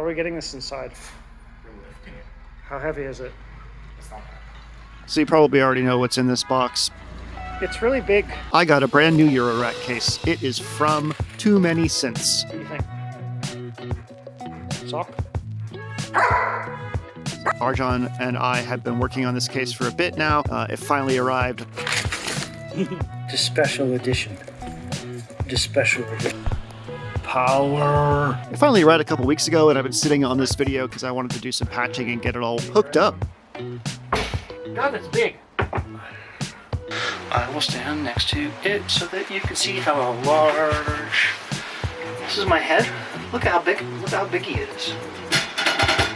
are we getting this inside? We're lifting it. How heavy is it? It's not that. So you probably already know what's in this box. It's really big. I got a brand new Eurorack case. It is from Too Many Synths. What do you think? Sock? Arjan and I have been working on this case for a bit now. It finally arrived. The special edition. The special edition. Power. It finally arrived a couple weeks ago, and I've been sitting on this video because I wanted to do some patching and get it all hooked up. God, it's big. I will stand next to it so that you can see how large. This is my head. Look how big it is.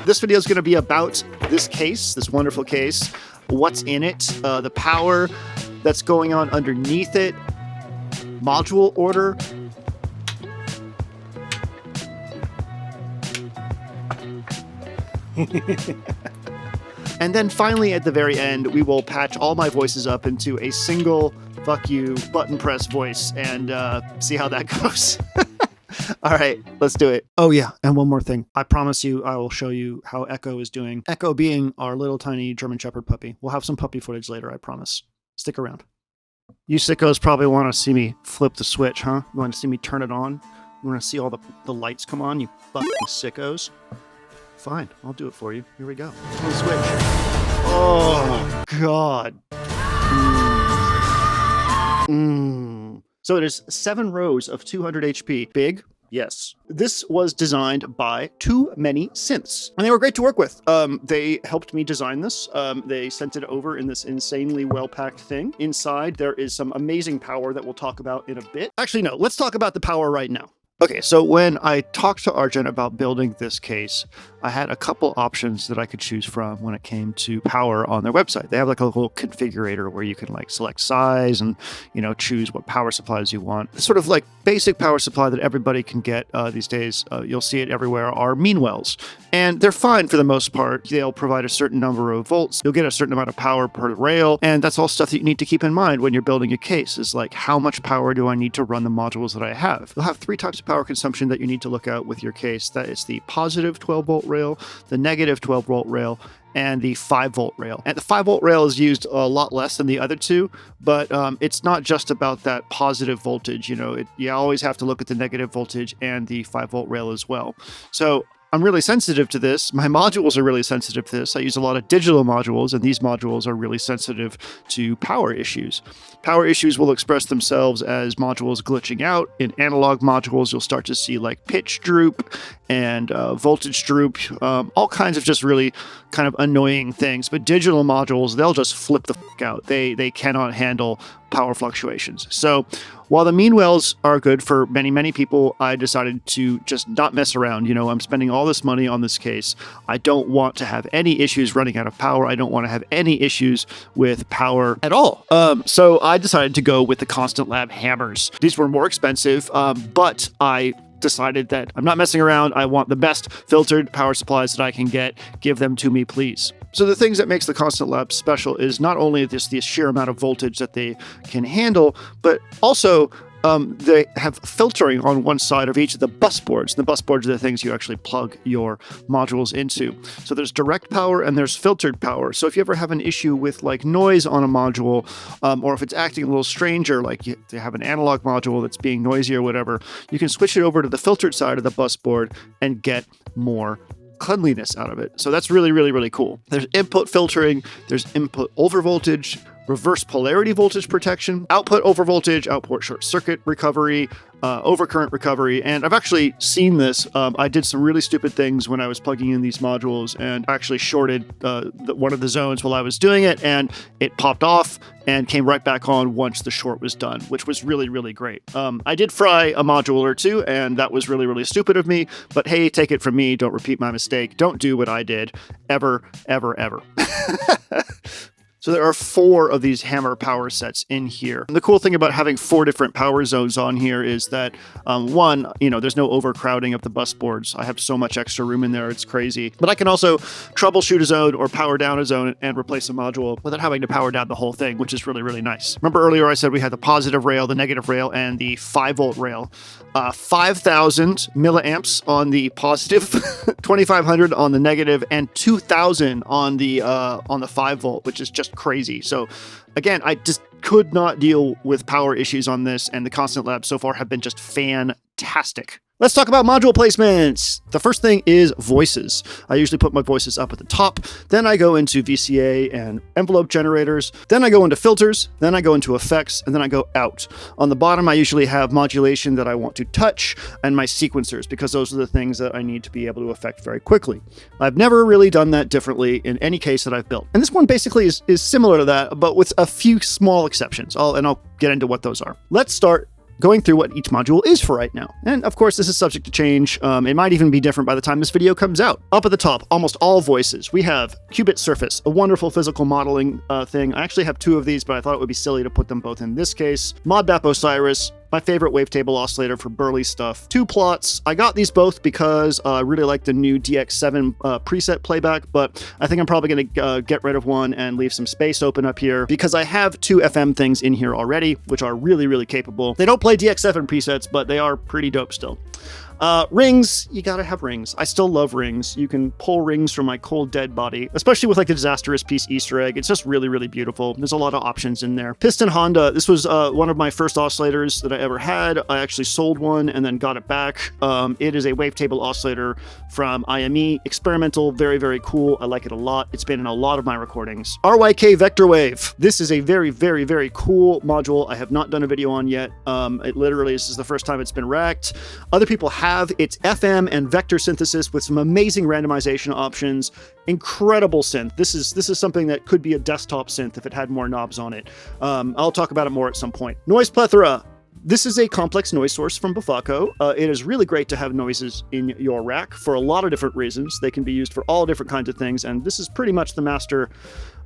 This video is going to be about this case, this wonderful case, what's in it, the power that's going on underneath it, module order. And then finally, at the very end, we will patch all my voices up into a single fuck you button press voice and see how that goes. All right, let's do it. Oh yeah, and one more thing. I promise you I will show you how Echo is doing. Echo being our little tiny German Shepherd puppy. We'll have some puppy footage later, I promise. Stick around. You sickos probably want to see me flip the switch, huh? You want to see me turn it on? You want to see all the lights come on, you fucking sickos? Fine, I'll do it for you. Here we go. On the switch. Oh, God. So it is 7 rows of 200 HP. Big? Yes. This was designed by Too Many Synths, and they were great to work with. They helped me design this. They sent it over in this insanely well-packed thing. Inside, there is some amazing power that we'll talk about in a bit. Actually, no, let's talk about the power right now. Okay, so when I talked to Arjan about building this case, I had a couple options that I could choose from when it came to power on their website. They have like a little configurator where you can like select size and, you know, choose what power supplies you want. The sort of like basic power supply that everybody can get these days, you'll see it everywhere, are Meanwells. And they're fine for the most part. They'll provide a certain number of volts. You'll get a certain amount of power per rail. And that's all stuff that you need to keep in mind when you're building a case, is like, how much power do I need to run the modules that I have? You'll have 3 types of power consumption that you need to look at with your case. That is the positive 12 volt rail, the negative 12 volt rail, and the 5 volt rail. And the 5 volt rail is used a lot less than the other two, but it's not just about that positive voltage. You know, you always have to look at the negative voltage and the 5 volt rail as well. So I'm really sensitive to this. My modules are really sensitive to this. I use a lot of digital modules, and these modules are really sensitive to power issues. Power issues will express themselves as modules glitching out. In analog modules, you'll start to see like pitch droop and voltage droop, all kinds of just really kind of annoying things. But digital modules, they'll just flip the fuck out. They cannot handle power fluctuations. So while the Meanwells are good for many, many people, I decided to just not mess around. You know, I'm spending all this money on this case. I don't want to have any issues running out of power. I don't want to have any issues with power at all. So I decided to go with the Constant Lab hammers. These were more expensive, but I decided that I'm not messing around. I want the best filtered power supplies that I can get. Give them to me, please. So the things that makes the Constant Lab special is not only the sheer amount of voltage that they can handle, but also they have filtering on one side of each of the bus boards. The bus boards are the things you actually plug your modules into. So there's direct power and there's filtered power. So if you ever have an issue with like noise on a module, or if it's acting a little stranger, like you have an analog module that's being noisy or whatever, you can switch it over to the filtered side of the bus board and get more cleanliness out of it. So that's really, really, really cool. There's input filtering, there's input overvoltage, reverse polarity voltage protection, output overvoltage, output short circuit recovery, overcurrent recovery. And I've actually seen this. I did some really stupid things when I was plugging in these modules and actually shorted one of the zones while I was doing it, and it popped off and came right back on once the short was done, which was really, really great. I did fry a module or two, and that was really, really stupid of me, but hey, take it from me. Don't repeat my mistake. Don't do what I did. Ever, ever, ever. So there are 4 of these hammer power sets in here. And the cool thing about having 4 different power zones on here is that, one, there's no overcrowding of the bus boards. I have so much extra room in there, it's crazy. But I can also troubleshoot a zone or power down a zone and replace a module without having to power down the whole thing, which is really, really nice. Remember earlier I said we had the positive rail, the negative rail, and the 5-volt rail. 5,000 milliamps on the positive, 2,500 on the negative, and 2,000 on the 5-volt, which is just crazy. So again, I just could not deal with power issues on this, and the Constant Labs so far have been just fantastic. Let's talk about module placements. The first thing is voices. I usually put my voices up at the top. Then I go into VCA and envelope generators. Then I go into filters. Then I go into effects. And then I go out. On the bottom, I usually have modulation that I want to touch and my sequencers, because those are the things that I need to be able to affect very quickly. I've never really done that differently in any case that I've built. And this one basically is similar to that, but with a few small exceptions. I'll get into what those are. Let's start going through what each module is for right now. And of course, this is subject to change. It might even be different by the time this video comes out. Up at the top, almost all voices. We have Qubit Surface, a wonderful physical modeling thing. I actually have 2 of these, but I thought it would be silly to put them both in this case. Modbap Osiris, my favorite wavetable oscillator for burly stuff. 2 plots. I got these both because I really like the new DX7 preset playback, but I think I'm probably going to get rid of one and leave some space open up here because I have 2 FM things in here already, which are really, really capable. They don't play DX7 presets, but they are pretty dope still. Rings, you gotta have rings. I still love rings. You can pull rings from my cold dead body, especially with like the Disastrous Piece Easter egg. It's just really, really beautiful. There's a lot of options in there. Piston Honda, this was one of my first oscillators that I ever had. I actually sold one and then got it back. It is a wavetable oscillator from IME. Experimental, very, very cool. I like it a lot. It's been in a lot of my recordings. RYK Vector Wave. This is a very, very, very cool module. I have not done a video on yet. It literally, this is the first time it's been racked. Other people have. It's FM and vector synthesis with some amazing randomization options. Incredible synth. This is something that could be a desktop synth if it had more knobs on it. I'll talk about it more at some point. Noise Plethora. This is a complex noise source from Bufaco. It is really great to have noises in your rack for a lot of different reasons. They can be used for all different kinds of things, and this is pretty much the master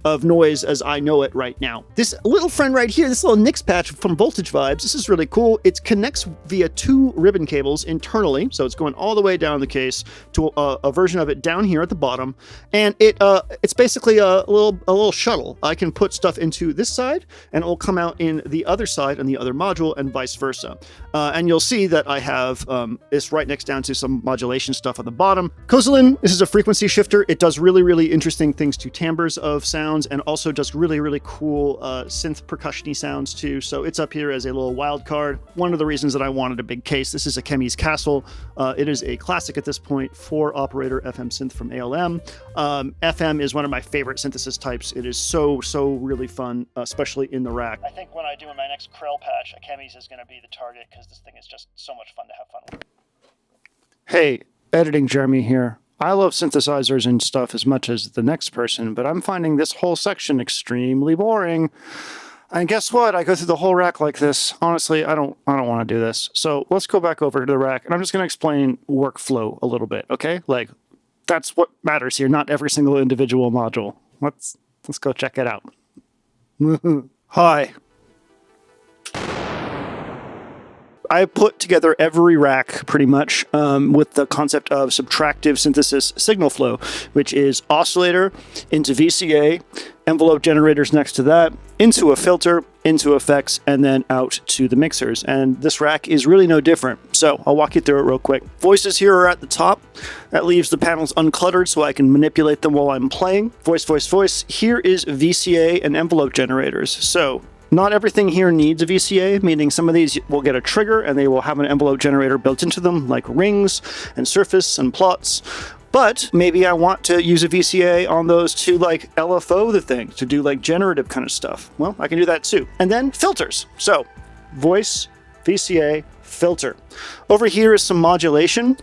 of noise as I know it right now. This little friend right here, this little Nix patch from Voltage Vibes, this is really cool. It connects via 2 ribbon cables internally, so it's going all the way down the case to a version of it down here at the bottom, and it's basically a little shuttle. I can put stuff into this side, and it will come out in the other side and the other module, and vice versa. And you'll see that I have this right next down to some modulation stuff on the bottom. Kozilin, this is a frequency shifter. It does really, really interesting things to timbres of sound, and also does really, really cool synth percussion-y sounds too. So it's up here as a little wild card. One of the reasons that I wanted a big case. This is a Chemy's Castle. It is a classic at this point, 4-operator FM synth from ALM. FM is one of my favorite synthesis types. It is so really fun, especially in the rack. I think when I do my next Krell patch, a Chemy's is going to be the target because this thing is just so much fun to have fun with. Hey, editing Jeremy here. I love synthesizers and stuff as much as the next person, but I'm finding this whole section extremely boring. And guess what? I go through the whole rack like this. Honestly, I don't want to do this. So let's go back over to the rack, and I'm just going to explain workflow a little bit, okay? Like, that's what matters here, not every single individual module. Let's go check it out. Hi. I put together every rack pretty much with the concept of subtractive synthesis signal flow, which is oscillator into VCA, envelope generators next to that, into a filter, into effects, and then out to the mixers. And this rack is really no different. So I'll walk you through it real quick. Voices here are at the top. That leaves the panels uncluttered so I can manipulate them while I'm playing. Voice. Here is VCA and envelope generators. So not everything here needs a VCA, meaning some of these will get a trigger and they will have an envelope generator built into them, like rings and surface and plots. But maybe I want to use a VCA on those to like LFO the thing, to do like generative kind of stuff. Well, I can do that too. And then filters. So voice, VCA, filter. Over here is some modulation.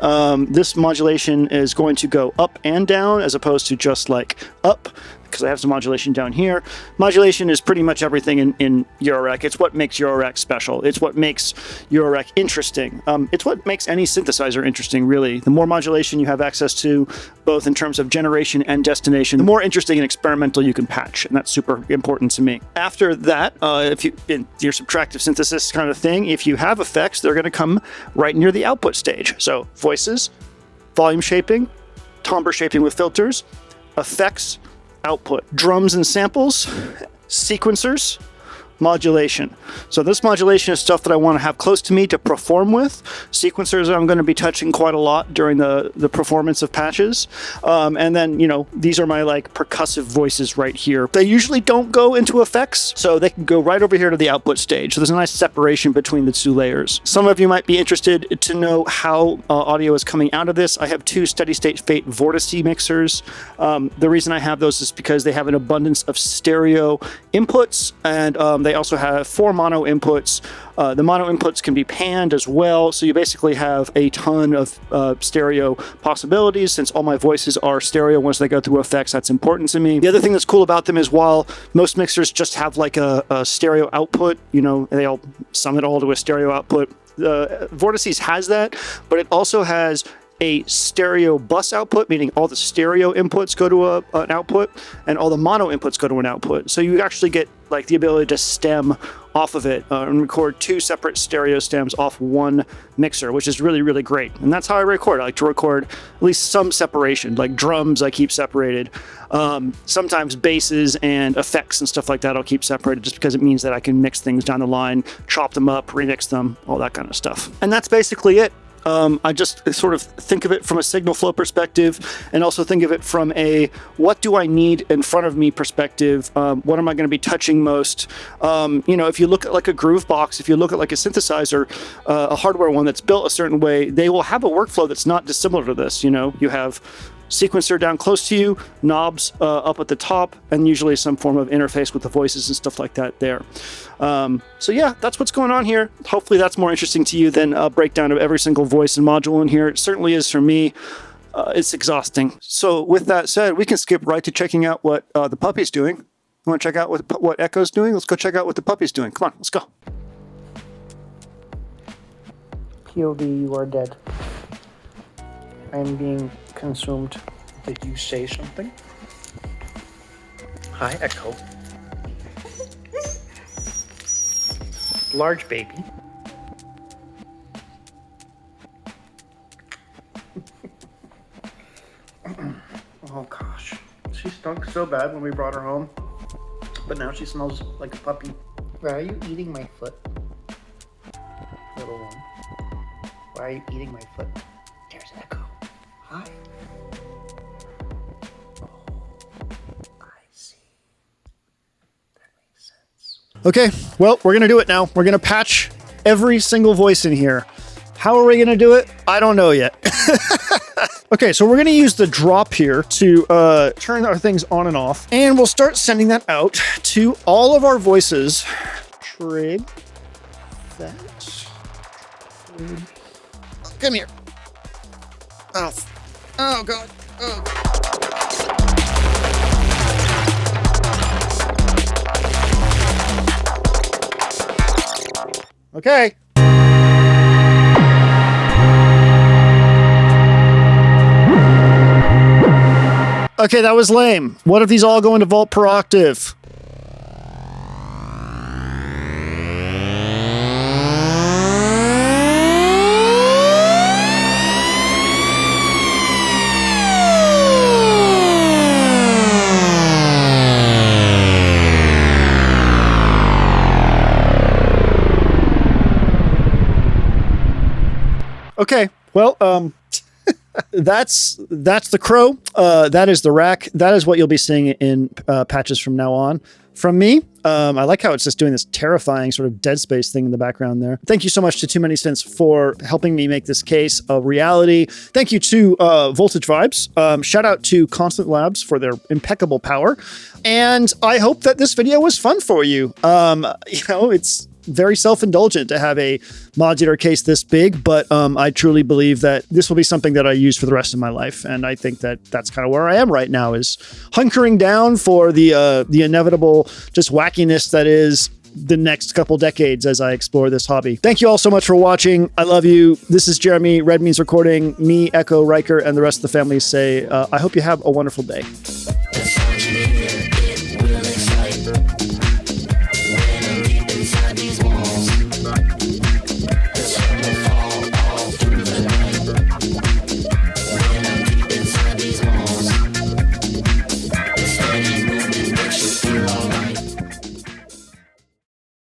This modulation is going to go up and down as opposed to just like up. because I have some modulation down here. Modulation is pretty much everything in Eurorack. It's what makes Eurorack special. It's what makes Eurorack interesting. It's what makes any synthesizer interesting, really. The more modulation you have access to, both in terms of generation and destination, the more interesting and experimental you can patch, and that's super important to me. After that, if you in your subtractive synthesis kind of thing, if you have effects, they're going to come right near the output stage. So voices, volume shaping, timbre shaping with filters, effects, output, drums and samples, sequencers, modulation. So this modulation is stuff that I want to have close to me to perform with. Sequencers I'm going to be touching quite a lot during the performance of patches. And then, you know, these are my like percussive voices right here. They usually don't go into effects, so they can go right over here to the output stage. So there's a nice separation between the two layers. Some of you might be interested to know how audio is coming out of this. I have two steady state Fate Vortice mixers. The reason I have those is because they have an abundance of stereo inputs, and they also have 4 mono inputs. The mono inputs can be panned as well, so you basically have a ton of stereo possibilities. Since all my voices are stereo once they go through effects, that's important to me. The other thing that's cool about them is while most mixers just have like a stereo output, you know, they all sum it all to a stereo output. Vortices has that, but it also has a stereo bus output, meaning all the stereo inputs go to an output and all the mono inputs go to an output. So you actually get like the ability to stem off of it and record 2 separate stereo stems off one mixer, which is really, really great. And that's how I record. I like to record at least some separation, like drums I keep separated. Sometimes basses and effects and stuff like that I'll keep separated, just because it means that I can mix things down the line, chop them up, remix them, all that kind of stuff. And that's basically it. I just sort of think of it from a signal flow perspective, and also think of it from a what do I need in front of me perspective. What am I going to be touching most? You know, if you look at like a groove box, if you look at like a synthesizer, a hardware one that's built a certain way, they will have a workflow that's not dissimilar to this. You know, you have sequencer down close to you, knobs up at the top, and usually some form of interface with the voices and stuff like that there. So yeah, that's what's going on here. Hopefully that's more interesting to you than a breakdown of every single voice and module in here. It certainly is for me. It's exhausting. So with that said, we can skip right to checking out what the puppy's doing. You want to check out what Echo's doing? Let's go check out what the puppy's doing. Come on, let's go. POV, you are dead. I'm being consumed. Did you say something? Hi, Echo. Large baby. Oh gosh. She stunk so bad when we brought her home, but now she smells like a puppy. Why are you eating my foot? Little one. Why are you eating my foot? There's Echo. Hi. Oh, I see. That makes sense. Okay, well, we're going to do it now. We're going to patch every single voice in here. How are we going to do it? I don't know yet. Okay, so we're going to use the drop here to turn our things on and off, and we'll start sending that out to all of our voices. Trig. That. Trig. Come here. Oh. Oh, God. Oh. Okay. Okay, that was lame. What if these all go into volt per octave? Okay, well, that's the Crow. That is the rack. That is what you'll be seeing in patches from now on. From me, I like how it's just doing this terrifying sort of Dead Space thing in the background there. Thank you so much to Too Many Synths for helping me make this case a reality. Thank you to Voltage Vibes. Shout out to Constant Labs for their impeccable power. And I hope that this video was fun for you. You know, it's very self-indulgent to have a modular case this big, but I truly believe that this will be something that I use for the rest of my life. And I think that that's kind of where I am right now, is hunkering down for the inevitable just wackiness that is the next couple decades as I explore this hobby. Thank you all so much for watching. I love you. This is Jeremy, Red Means Recording. Me, Echo, Riker, and the rest of the family say, I hope you have a wonderful day.